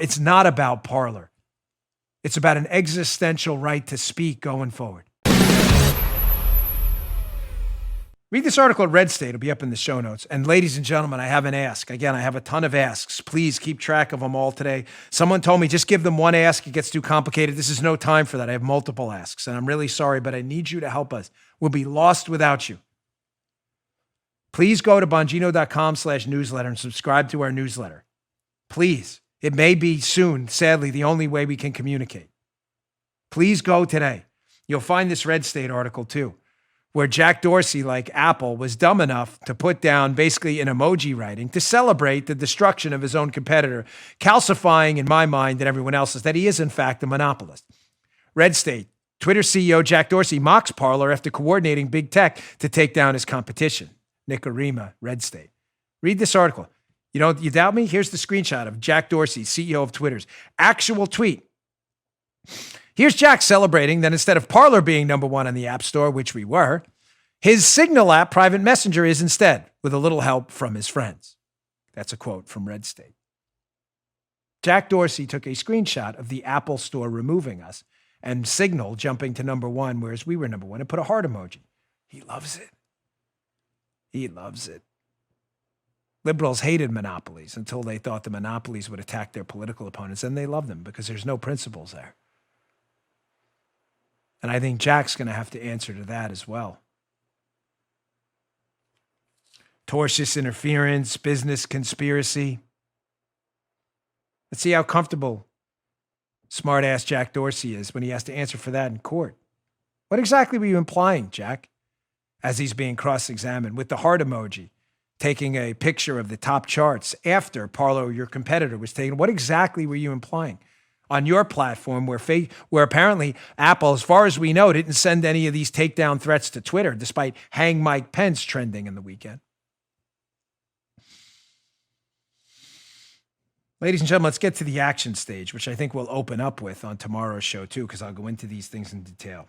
It's not about Parler. It's about an existential right to speak going forward. Read this article at Red State. It'll be up in the show notes. And ladies and gentlemen, I have an ask. Again, I have a ton of asks. Please keep track of them all today. Someone told me just give them one ask. It gets too complicated. This is no time for that. I have multiple asks, and I'm really sorry, but I need you to help us. We'll be lost without you. Please go to Bongino.com/newsletter and subscribe to our newsletter. Please. It may be soon, sadly, the only way we can communicate. Please go today. You'll find this Red State article too, where Jack Dorsey, like Apple, was dumb enough to put down basically an emoji writing to celebrate the destruction of his own competitor, calcifying in my mind and everyone else's that he is in fact a monopolist. Red State, Twitter CEO Jack Dorsey mocks Parler after coordinating big tech to take down his competition. Nick Arima, Red State. Read this article. You doubt me? Here's the screenshot of Jack Dorsey, CEO of Twitter's actual tweet. Here's Jack celebrating that instead of Parler being number one on the App Store, which we were, his Signal app private messenger is instead, with a little help from his friends. That's a quote from Red State. Jack Dorsey took a screenshot of the Apple Store removing us and Signal jumping to number one, whereas we were number one, and put a heart emoji. He loves it. He loves it. Liberals hated monopolies until they thought the monopolies would attack their political opponents, and they love them because there's no principles there. And I think Jack's going to have to answer to that as well. Tortious interference, business conspiracy. Let's see how comfortable smart-ass Jack Dorsey is when he has to answer for that in court. What exactly were you implying, Jack, as he's being cross-examined with the heart emoji? Taking a picture of the top charts after Parler, your competitor, was taken. What exactly were you implying on your platform where apparently Apple, as far as we know, didn't send any of these takedown threats to Twitter, despite Hang Mike Pence trending in the weekend? Ladies and gentlemen, let's get to the action stage, which I think we'll open up with on tomorrow's show too, because I'll go into these things in detail.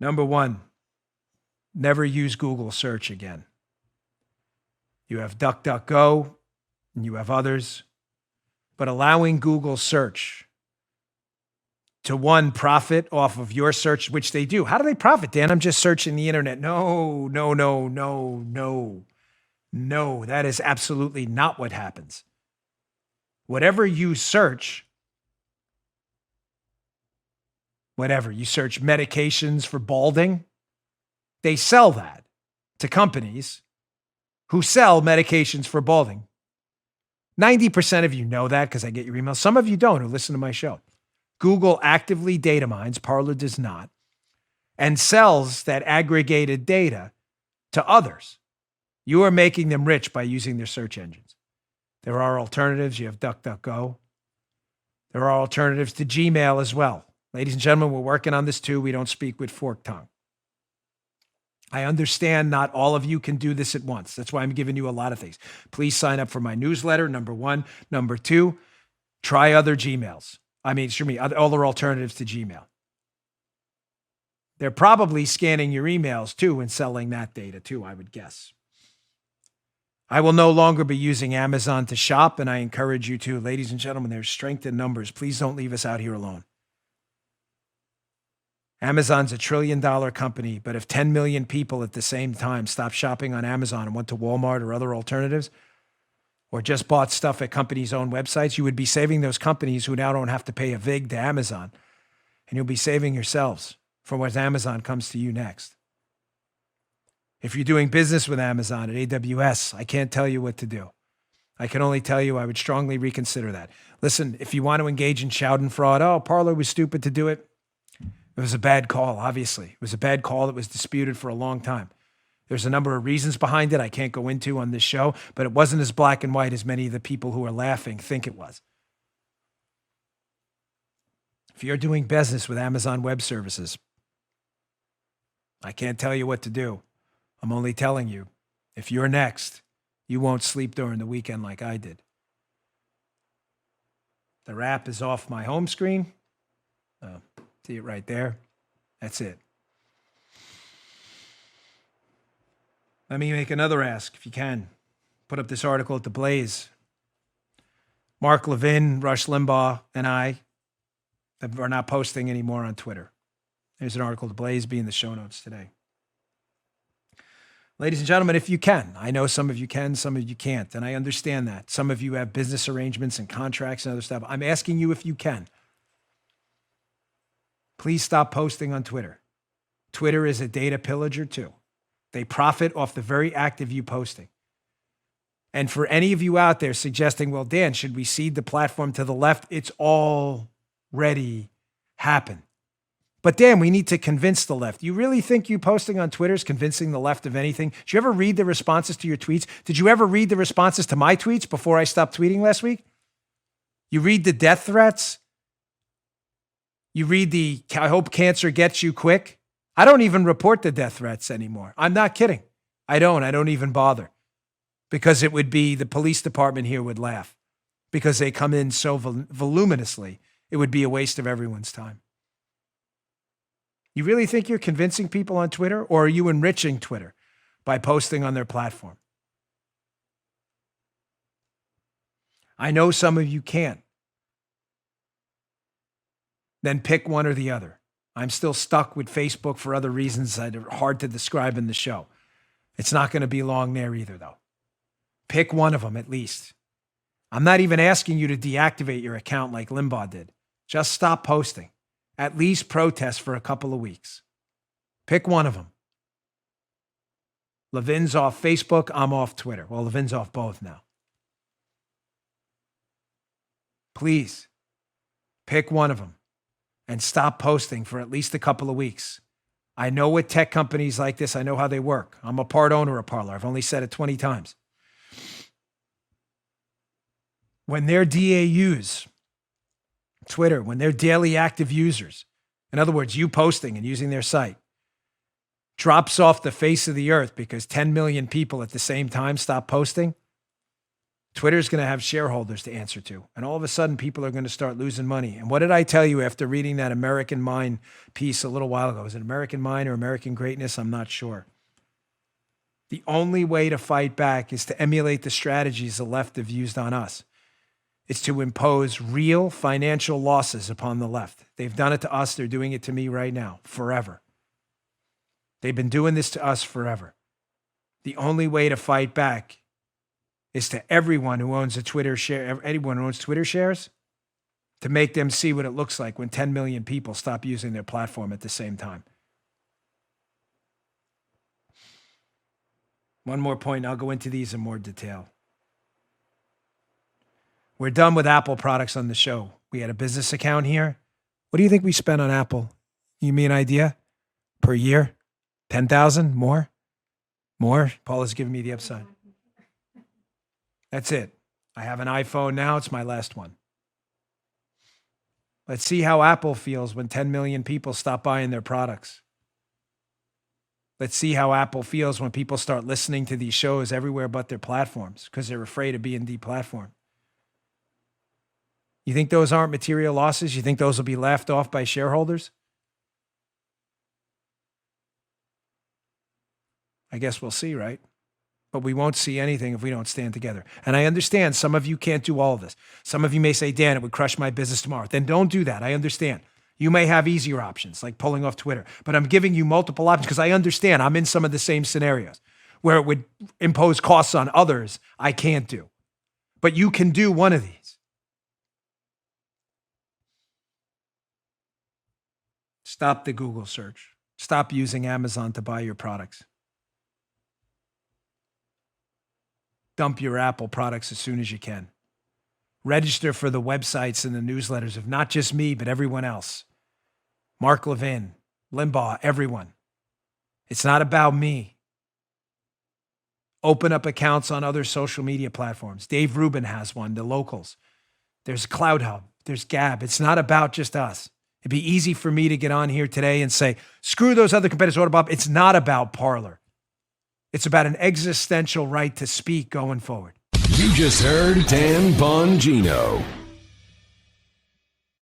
Number one, never use Google search again. You have DuckDuckGo and you have others, but allowing Google search to one, profit off of your search, which they do. How do they profit, Dan? I'm just searching the internet. No. That is absolutely not what happens. Whatever you search, you search medications for balding, they sell that to companies who sell medications for balding. 90% of you know that because I get your emails. Some of you don't who listen to my show. Google actively data mines, Parler does not, and sells that aggregated data to others. You are making them rich by using their search engines. There are alternatives. You have DuckDuckGo. There are alternatives to Gmail as well. Ladies and gentlemen, we're working on this too. We don't speak with forked tongue. I understand not all of you can do this at once. That's why I'm giving you a lot of things. Please sign up for my newsletter, number one. Number two, try other Gmails. Other alternatives to Gmail. They're probably scanning your emails too and selling that data too, I would guess. I will no longer be using Amazon to shop, and I encourage you to. Ladies and gentlemen, there's strength in numbers. Please don't leave us out here alone. Amazon's $1 trillion company, but if 10 million people at the same time stopped shopping on Amazon and went to Walmart or other alternatives, or just bought stuff at companies' own websites, you would be saving those companies who now don't have to pay a VIG to Amazon. And you'll be saving yourselves from what Amazon comes to you next. If you're doing business with Amazon at AWS, I can't tell you what to do. I can only tell you I would strongly reconsider that. Listen, if you want to engage in Schadenfreude, Parler was stupid to do it. It was a bad call, obviously. It was a bad call that was disputed for a long time. There's a number of reasons behind it I can't go into on this show, but it wasn't as black and white as many of the people who are laughing think it was. If you're doing business with Amazon Web Services, I can't tell you what to do. I'm only telling you, if you're next, you won't sleep during the weekend like I did. The wrap is off my home screen. See it right there. That's it. Let me make another ask, if you can. Put up this article at the Blaze. Mark Levin, Rush Limbaugh, and I are not posting anymore on Twitter. There's an article at the Blaze, be in the show notes today. Ladies and gentlemen, if you can, I know some of you can, some of you can't, and I understand that. Some of you have business arrangements and contracts and other stuff. I'm asking you if you can. Please stop posting on Twitter. Twitter is a data pillager too. They profit off the very act of you posting. And for any of you out there suggesting, well, Dan, should we cede the platform to the left? It's already happened. But Dan, we need to convince the left. You really think you posting on Twitter is convincing the left of anything? Did you ever read the responses to your tweets? Did you ever read the responses to my tweets before I stopped tweeting last week? You read the death threats? You read the, I hope cancer gets you quick? I don't even report the death threats anymore. I'm not kidding. I don't even bother. Because it would be, the police department here would laugh. Because they come in so voluminously, it would be a waste of everyone's time. You really think you're convincing people on Twitter, or are you enriching Twitter by posting on their platform? I know some of you can't. Then pick one or the other. I'm still stuck with Facebook for other reasons that are hard to describe in the show. It's not going to be long there either, though. Pick one of them at least. I'm not even asking you to deactivate your account like Limbaugh did. Just stop posting. At least protest for a couple of weeks. Pick one of them. Levin's off Facebook, I'm off Twitter. Well, Levin's off both now. Please, pick one of them and stop posting for at least a couple of weeks. I know with tech companies like this, I know how they work. I'm a part owner of Parler. I've only said it 20 times. When their DAUs, Twitter, when their daily active users, in other words, you posting and using their site, drops off the face of the earth because 10 million people at the same time stop posting, Twitter's going to have shareholders to answer to. And all of a sudden, people are going to start losing money. And what did I tell you after reading that American Mind piece a little while ago? Was it American Mind or American Greatness? I'm not sure. The only way to fight back is to emulate the strategies the left have used on us. It's to impose real financial losses upon the left. They've done it to us. They're doing it to me right now, forever. They've been doing this to us forever. The only way to fight back is to everyone who owns a Twitter share, anyone who owns Twitter shares, to make them see what it looks like when 10 million people stop using their platform at the same time. One more point, I'll go into these in more detail. We're done with Apple products on the show. We had a business account here. What do you think we spent on Apple? You mean an idea? Per year? 10,000? More? More? Paula's giving me the upside. That's it. I have an iPhone now. It's my last one. Let's see how Apple feels when 10 million people stop buying their products. Let's see how Apple feels when people start listening to these shows everywhere but their platforms because they're afraid of being deplatformed. You think those aren't material losses? You think those will be laughed off by shareholders? I guess we'll see, right? But we won't see anything if we don't stand together. And I understand some of you can't do all of this. Some of you may say, Dan, it would crush my business tomorrow. Then don't do that. I understand. You may have easier options, like pulling off Twitter. But I'm giving you multiple options because I understand I'm in some of the same scenarios where it would impose costs on others I can't do. But you can do one of these. Stop the Google search. Stop using Amazon to buy your products. Dump your Apple products as soon as you can. Register for the websites and the newsletters of not just me, but everyone else. Mark Levin, Limbaugh, everyone. It's not about me. Open up accounts on other social media platforms. Dave Rubin has one, the locals. There's Cloud Hub. There's Gab. It's not about just us. It'd be easy for me to get on here today and say, screw those other competitors. What about? It's not about Parler. It's about an existential right to speak going forward. You just heard Dan Bongino.